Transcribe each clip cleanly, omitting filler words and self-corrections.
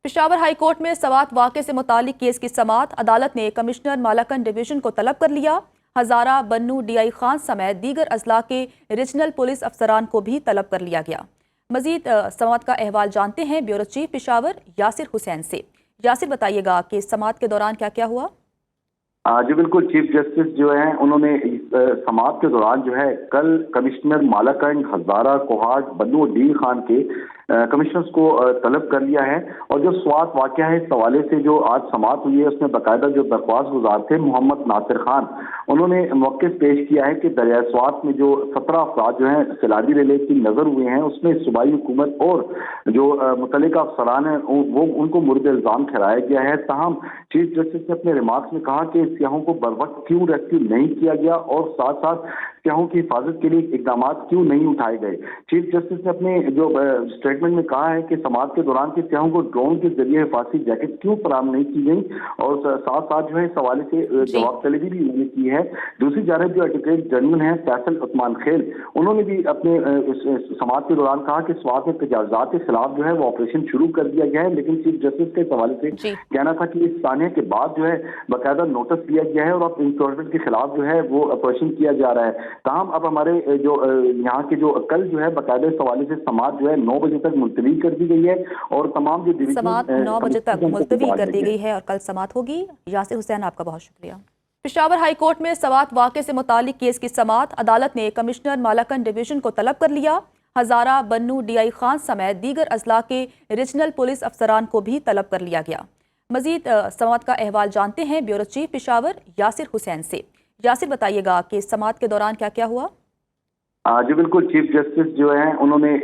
Peshawar high court में सवात वाक़े से मुतालिक केस की समाअत अदालत ने कमिश्नर मालाकन डिवीजन को तलब कर लिया। हजारा, बन्नू, डीआई खान समेत दीगर अजला के रीजनल पुलिस अफसरान को भी तलब कर लिया गया। मजीद समाअत का अहवाल जानते हैं ब्यूरो चीफ पेशावर यासिर हुसैन से। यासिर, बताइएगा कि समाअत के दौरान क्या क्या हुआ। जी बिल्कुल, चीफ जस्टिस जो हैं उन्होंने समाअत के दौरान जो है कल कमिश्नर मालाकन, हजारा, कोहाट, बन्नू और डी खान के कमिश्नर्स को तलब कर लिया है। और जो स्वात वाक़या है इस हवाले से जो आज समाअत हुई है उसमें बाकायदा जो दरख्वास्त गुजार थे मोहम्मद नासिर खान, उन्होंने मौक़िफ़ पेश किया है कि दरिया स्वात में जो 17 अफराद जो हैं सैलानी रिले की नज़र हुए हैं उसमें सूबाई हुकूमत और जो मुतल्लिका अफसरान हैं वो उनको मुर्द इल्ज़ाम ठहराया गया है। ताहम चीफ जस्टिस ने अपने रिमार्क्स में कहा कि सियाहों को बरवक्त क्यों रेस्क्यू नहीं किया गया और साथ साथ सियाहों की हिफाजत के लिए इकदाम क्यों नहीं उठाए गए। चीफ जस्टिस ने अपने जो स्टेटमेंट में कहा है कि समाअत के दौरान के सियाहों को ड्रोन के जरिए हिफाजती जैकेट क्यों फराहम नहीं की गई और साथ साथ जो है इस हवाले से जवाब तलबी भी उन्होंने की है। दूसरी जानब जो एडवोकेट जनरल हैं फैसल उस्मान खेल, उन्होंने भी अपने समाअत के दौरान कहा कि स्वात में तजावुज़ात के खिलाफ जो है वो ऑपरेशन शुरू कर दिया गया है, लेकिन चीफ जस्टिस के हवाले से कहना था कि इस सानिया के बाद जो है बाकायदा नोटिस दिया गया है और अब इंस्टॉलमेंट के खिलाफ जो है वो ऑपरेशन किया जा रहा है। ताहम अब हमारे जो यहाँ के जो कल जो है बाकायदा इस हवाले से समाअत जो है 9 बजे तक मुलतवी कर दी गई है और तमाम जो समाअत 9 बजे तक मुलतवी कर दी गई है और कल समाअत होगी। यासिर हुसैन, आपका बहुत शुक्रिया। पेशावर हाई कोर्ट में सवात वाक़े से मुतालिक केस की समाअत अदालत ने कमिश्नर मालाकन डिवीजन को तलब कर लिया। हजारा, बन्नू, डीआई खान समेत दीगर अजला के रीजनल पुलिस अफसरान को भी तलब कर लिया गया। मजीद समाअत का अहवाल जानते हैं ब्यूरो चीफ पेशावर यासिर हुसैन से। यासिर, बताइएगा कि समाअत के दौरान क्या क्या हुआ। जी बिल्कुल, चीफ जस्टिस जो हैं उन्होंने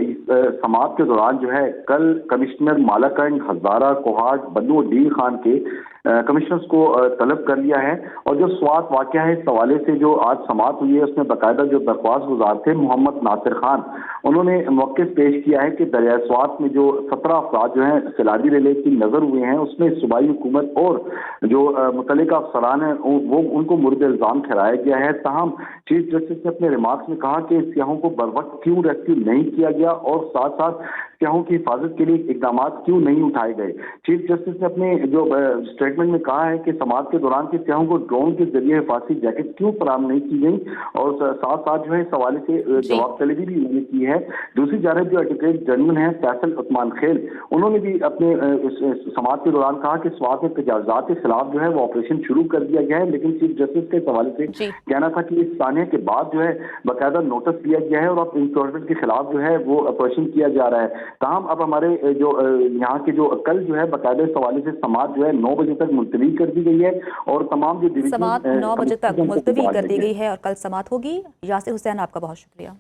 समाअत के दौरान जो है कल कमिश्नर मालाकन, हजारा, कोहाट, बन्नू और डी खान के कमिश्नर्स को तलब कर लिया है। और जो स्वात वाक़या है इस हवाले से जो आज समाअत हुई है उसमें बाकायदा जो दरख्वास्त गुजार थे मोहम्मद नासिर खान, उन्होंने मौक़िफ़ पेश किया है कि दरिया स्वात में जो 17 अफराद जो हैं सैलानी रिले की नज़र हुए हैं उसमें सूबाई हुकूमत और जो मुतल्लिका अफसरान हैं वो उनको मुर्द इल्ज़ाम ठहराया गया है। ताहम चीफ जस्टिस ने अपने रिमार्क्स में कहा कि सियाहों को बरवक्त क्यों रेस्क्यू नहीं किया गया और साथ साथ सियाहों की हिफाजत के लिए इकदाम क्यों नहीं उठाए गए। चीफ जस्टिस ने अपने जो स्टेटमेंट में कहा है कि समाअत के दौरान के सियाहों को ड्रोन के जरिए हिफाजती जैकेट क्यों फराहम नहीं की गई और साथ साथ जो है इस हवाले से जवाब तलबी भी उन्होंने की है। दूसरी जानब जो एडवोकेट जनरल हैं फैसल उस्मान खेल, उन्होंने भी अपने समाअत के दौरान कहा कि स्वात में तजावुज़ात के खिलाफ जो है वो ऑपरेशन शुरू कर दिया गया है, लेकिन चीफ जस्टिस के हवाले से कहना था कि इस सानिया के बाद जो है बाकायदा नोटिस दिया गया है और अब इंस्टॉलमेंट के खिलाफ जो है वो ऑपरेशन किया जा रहा है। ताहम अब हमारे जो यहाँ के जो कल जो है बाकायदा इस हवाले से समाअत जो है 9 बजे तक मुलतवी कर दी गई है और तमाम जो समाअत 9 बजे तक मुलतवी कर दी गई है और कल समाअत होगी। यासिर हुसैन, आपका बहुत शुक्रिया।